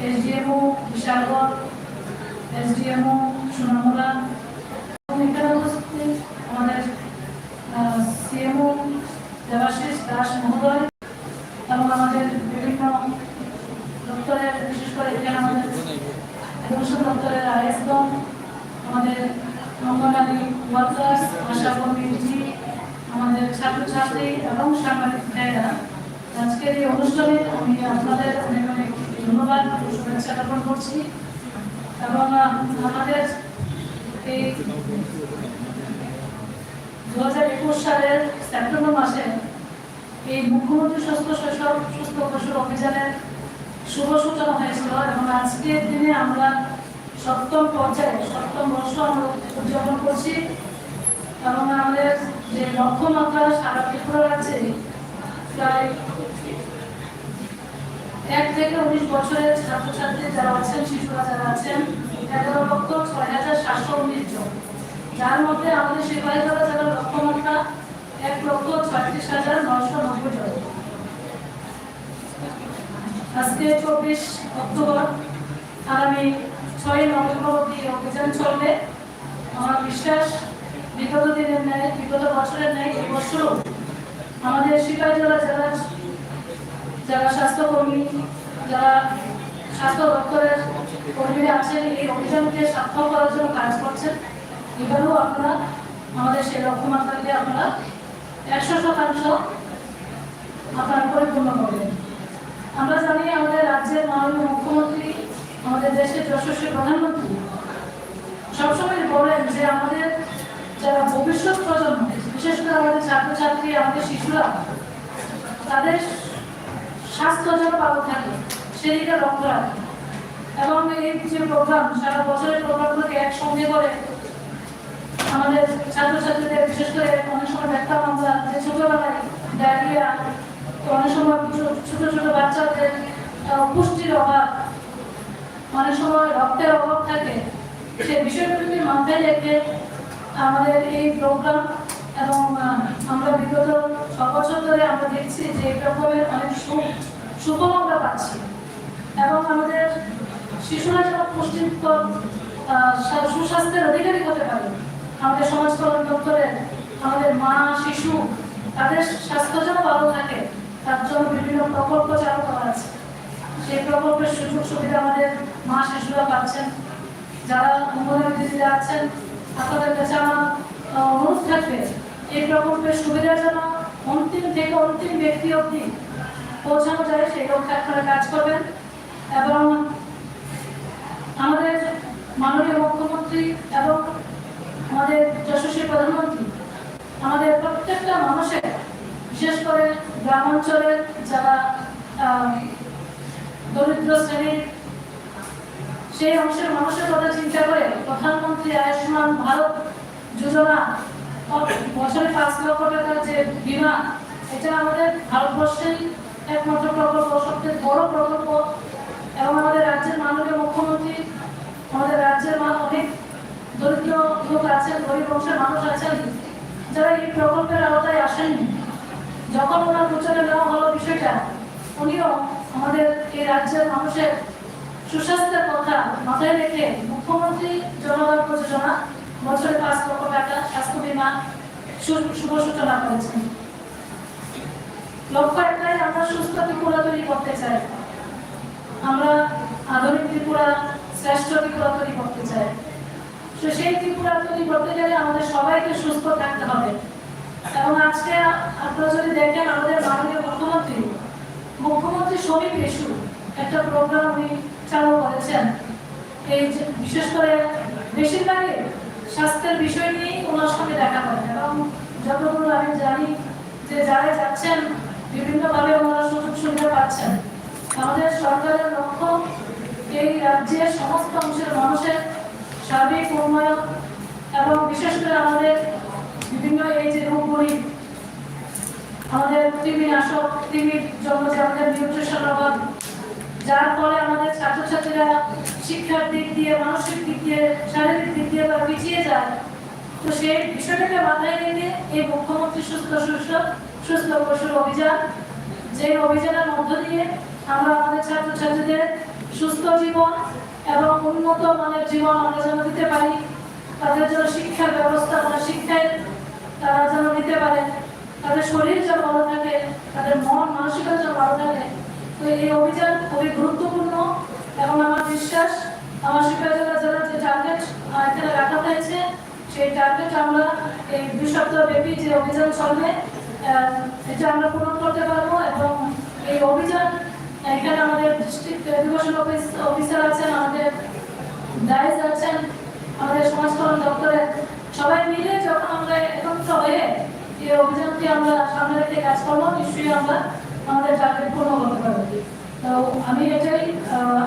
SDMO Bishalgarh, SDMO Sonamura, এখানে উপস্থিত আমাদের সিএমও দেবাশিস দাস মহোদয় এবং আমাদের বিভিন্ন দপ্তরের, বিশেষ করে এখানে আমাদের এডুকেশন দপ্তরের আইএসগণ, আমাদের অঙ্গনারী ওয়ার্কার্স, আশা কর্মী, আমাদের ছাত্রছাত্রী এবং সাংবাদিক ভাইয়েরা, আজকের এই অনুষ্ঠানে আমি আপনাদের অনেক অনেক ধন্যবাদ ও শুভেচ্ছা জ্ঞাপন করছি। এবং আমাদের এই 2021 সালের সেপ্টেম্বর মাসে এই মুখ্যমন্ত্রী সুস্থ পশুর অভিযানের শুভ সূচনা হয়েছিল এবং আজকের দিনে আমরা সপ্তম পর্যায়ে 7ম বর্ষ আমরা উদযাপন করছি। এবং আমাদের যে লক্ষ্যমাত্রা সারা ত্রিপুরা রাজ্যে প্রায় 1 থেকে 19 বছরের ছাত্রছাত্রী যারা আছেন, শিশুরা যারা আছেন 11,06,719 জন, যার মধ্যে আমাদের সিপাহীজলা জেলার লক্ষ্যমাত্রা 1,36,990 জন। আজকে 24 অক্টোবর, আগামী 6 নভেম্বর অবধি অভিযান চলবে। আমার বিশ্বাস বিগত দিনের ন্যায়, বিগত বছরের ন্যায় এই বছরও আমাদের সিপাহীজলা জেলার যারা স্বাস্থ্যকর্মী, যারা স্বাস্থ্য দপ্তরের কর্মীরা আছেন এই অভিযানকে সার্থক করার জন্য কাজ করছেন। এবারেও আপনারা আমাদের সেই লক্ষ্যমাত্রাকে আপনারা 100% আপনারা পরিপূর্ণ করবেন। আমরা জানি আমাদের রাজ্যের মাননীয় মুখ্যমন্ত্রী, আমাদের দেশের যশস্বী প্রধানমন্ত্রী সবসময় বলেন যে আমাদের যারা ভবিষ্যৎ প্রজন্ম, বিশেষ করে আমাদের ছাত্রছাত্রী, আমাদের শিশুরা, তাদের স্বাস্থ্য যেন ভালো থাকে সেদিকে লক্ষ্য রাখে। এবং এই যে প্রোগ্রাম, সারা বছরের প্রোগ্রামগুলোকে একসঙ্গে করে আমাদের ছাত্রছাত্রীদের, বিশেষ করে অনেক সময় দেখতাম আমরা যে ছোটবেলায় ডায়রিয়া, অনেক সময় ছোট ছোট বাচ্চাদের পুষ্টির অভাব, অনেক সময় রক্তের অভাব থাকে, সেই বিষয়গুলিকে মাথায় রেখে আমাদের এই প্রোগ্রাম। এবং আমরা বিগত 6 বছর ধরে আমরা দেখছি যে এই প্রোগ্রামের অনেক সুফল আমরা পাচ্ছি। এবং আমাদের শিশুরা যেন পুষ্টিকর সুস্বাস্থ্যের অধিকারী হতে পারে, আমাদের সমাজ কল্যাণ দপ্তরের আমাদের মা শিশু তাদের স্বাস্থ্য যেন ভালো থাকে, তার জন্য বিভিন্ন প্রকল্প চালু করা আছে। সেই প্রকল্পের সুযোগ সুবিধা আমাদের মা শিশুরা পাচ্ছেন। যারা অঙ্গনওয়াড়ি দিদিরা আছেন, আপনাদের কাছে আমার অনুরোধ থাকবে এই প্রকল্পের সুবিধা যেন অন্তিম থেকে অন্তিম ব্যক্তি অবধি পৌঁছানো যায়, সেই লক্ষ্যে আপনারা কাজ করবেন। এবং আমাদের মাননীয় মুখ্যমন্ত্রী এবং আমাদের যশস্বী প্রধানমন্ত্রী আমাদের প্রত্যেকটা মানুষের, বিশেষ করে গ্রামাঞ্চলের যারা দরিদ্র শ্রেণীর, সেই অংশের মানুষের কথা চিন্তা করে প্রধানমন্ত্রী আয়ুষ্মান ভারত যোজনা, বছরে 5 লক্ষ টাকার যে বীমা, এটা আমাদের ভারতবর্ষের একমাত্র প্রকল্প, সবচেয়ে বড় প্রকল্প। এবং আমাদের রাজ্যের মাননীয় মুখ্যমন্ত্রী, আমাদের রাজ্যের অনেক দরিদ্র লোক আছেন, গরিব অংশের মানুষ আছেন যারা এই প্রকল্পের আওতায় আসেননি। যখন ওনার গোচরে নেওয়া হলো বিষয়টা, উনিও আমাদের এই রাজ্যের মানুষের সুস্বাস্থ্যের কথা মাথায় রেখে মুখ্যমন্ত্রী জনগণ যোজনা, বছরে 5 লক্ষ টাকা স্বাস্থ্য বীমা শুভ সূচনা করেছেন। লক্ষ্য একটাই, আমরা সুস্থ ত্রিপুরা তৈরি করতে চাই, আমরা আধুনিক ত্রিপুরা, শ্রেষ্ঠ ত্রিপুরা তৈরি করতে চাই। তো সেই ত্রিপুরা তৈরি করতে গেলে আমাদের সবাইকে সুস্থ থাকতে হবে। এবং আজকে আপনারা যদি দেখেন আমাদের মাননীয় মুখ্যমন্ত্রী শ্রমিক ইস্যু একটা প্রোগ্রাম উনি চালু করেছেন। এই বিশেষ করে বেশিরভাগই স্বাস্থ্যের বিষয় নিয়েই ওনার সঙ্গে দেখা করেন। এবং যতদূর আমি জানি যে যারা যাচ্ছেন বিভিন্নভাবে ওনারা সুযোগ সুবিধা পাচ্ছেন। আমাদের সরকারের লক্ষ্য এই রাজ্যের সমস্ত অংশের মানুষের সার্বিক উন্নয়ন এবং বিশেষ করে আমাদের বিভিন্ন এই যে রোগগুলি, আমাদের কৃমিনাশক, কৃমির জন্য যে আমাদের নিউট্রিশন অভাব, যার ফলে আমাদের ছাত্রছাত্রীরা শিক্ষার দিক দিয়ে, মানসিক দিক দিয়ে, শারীরিক দিক দিয়ে তারা পিছিয়ে যায়। তো সেই বিষয়টাকে মাথায় রেখে এই মুখ্যমন্ত্রী সুস্থ পশুর অভিযান, যে অভিযানের মধ্য দিয়ে আমরা আমাদের ছাত্রছাত্রীদের সুস্থ জীবন এবং উন্নত মানের জীবন আমরা যেন দিতে পারি, তাদের জন্য শিক্ষার ব্যবস্থা মানে শিক্ষায় তারা যেন নিতে পারে, তাদের শরীর যেন ভালো থাকে, তাদের মন মানসিকতা যেন ভালো থাকে। তো এই অভিযান খুবই গুরুত্বপূর্ণ এবং আমার বিশ্বাস আমার শিক্ষার্থীরা যারা যে টার্গেট এখানে রাখা হয়েছে সেই টার্গেট আমরা এই 2 সপ্তাহ ব্যাপী যে অভিযান চলবে এটা আমরা পূরণ করতে পারবো। এবং এই অভিযান এখানে আমাদের ডিস্ট্রিক্ট এডুকেশন অফিসার আছেন, আমাদের ডাইস আছেন, আমাদের সমাজ কল্যাণ দপ্তরের সবাই মিলে যখন আমরা একত্র হয়ে এই অভিযানকে আমরা সামনে রেখে কাজ করবো, নিশ্চয়ই আমরা আমাদের টার্গেট পূর্ণ করতে পারবো। তো আমি এটাই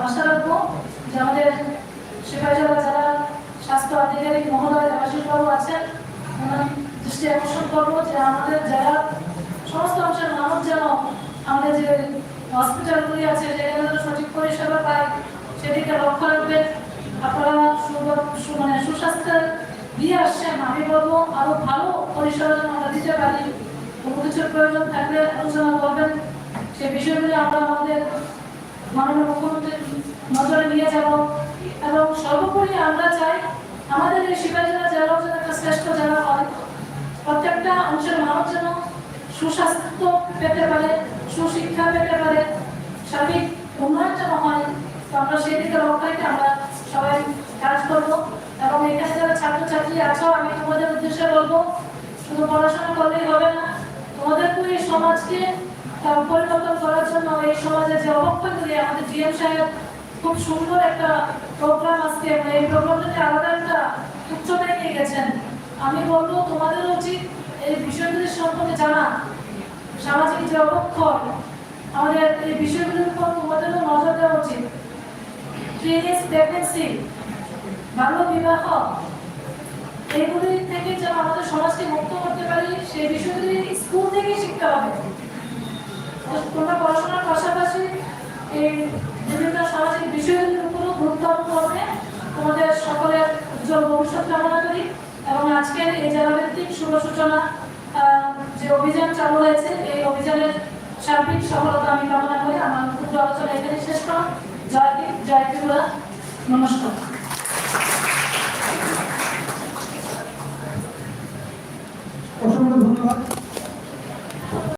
আশা রাখবো যে আমাদের সিপাহীজলা যারা স্বাস্থ্য আধিকারিক মহোদয় দেবাশিসবাবু আছেন ওনার দৃষ্টি আকর্ষণ করবো যে আমাদের যারা সমস্ত অংশের মানুষ যেন আমাদের যে হসপিটালগুলি আছে যেখানে যেন সঠিক পরিষেবা পায় সেদিকে লক্ষ্য রাখবেন। আপনারা মানে সুস্বাস্থ্যের দিয়ে আসছেন, আমি বলবো আরো ভালো পরিষেবা যেন আমরা দিতে পারি। কোনো কিছুর প্রয়োজন থাকলে আলোচনা করবেন, সে বিষয়গুলি আমরা আমাদের মাননীয় মুখ্যমন্ত্রীর নজরে নিয়ে যাব। এবং সর্বোপরি আমরা চাই আমাদের এই সিপাহীজলা জেলাও যেন একটা শ্রেষ্ঠ জেলা হয়, প্রত্যেকটা অংশের মানুষ যেন সুস্বাস্থ্য পেতে পারে, সুশিক্ষা পেতে পারে, সার্বিক উন্নয়ন যেন হয়। তো আমরা সেই দিকে লক্ষ্য রেখে আমরা সবাই কাজ করব। এবং এখানে যারা ছাত্রছাত্রী আছো আমি তোমাদের উদ্দেশ্যে বলবো শুধু পড়াশোনা করলেই হবে না, তোমাদেরকে এই সমাজকে পরিবর্তন করার জন্য এই সমাজে যে অবক্ষয়গুলি আমাদের ডিএম সাহেব খুব সুন্দর একটা প্রোগ্রাম আজকে এই প্রোগ্রামটাকে আলাদা একটা উচ্চতায় নিয়ে গেছেন। আমি বলবো তোমাদের উচিত এই বিষয়গুলির সম্পর্কে জানা, সামাজিক যে অবক্ষয় আমাদের এই বিষয়গুলির উপর তোমাদেরও নজর দেওয়া উচিত। টিনেজ প্রেগন্যান্সি, বাল্য বিবাহ, এগুলি থেকে যেন আমাদের সমাজকে মুক্ত করতে পারি সেই বিষয়গুলি স্কুল থেকেই শিখতে হবে। তোমরা পড়াশোনার পাশাপাশি এই বিভিন্ন সামাজিক বিষয়গুলির উপরও গুরুত্ব আরোপ করবে। তোমাদের সকলের উজ্জ্বল ভবিষ্যৎ কামনা করি এবং আজকের এই জেলাভিত্তিক শুভ সূচনা যে অভিযান চালু হয়েছে এই অভিযানের সার্বিক সফলতা আমি কামনা করি। আমার ক্ষুদ্র আলোচনা এখানে শেষ করলাম। জয় হিন্দ, জয় ত্রিপুরা, নমস্কার। অসংখ্য ধন্যবাদ।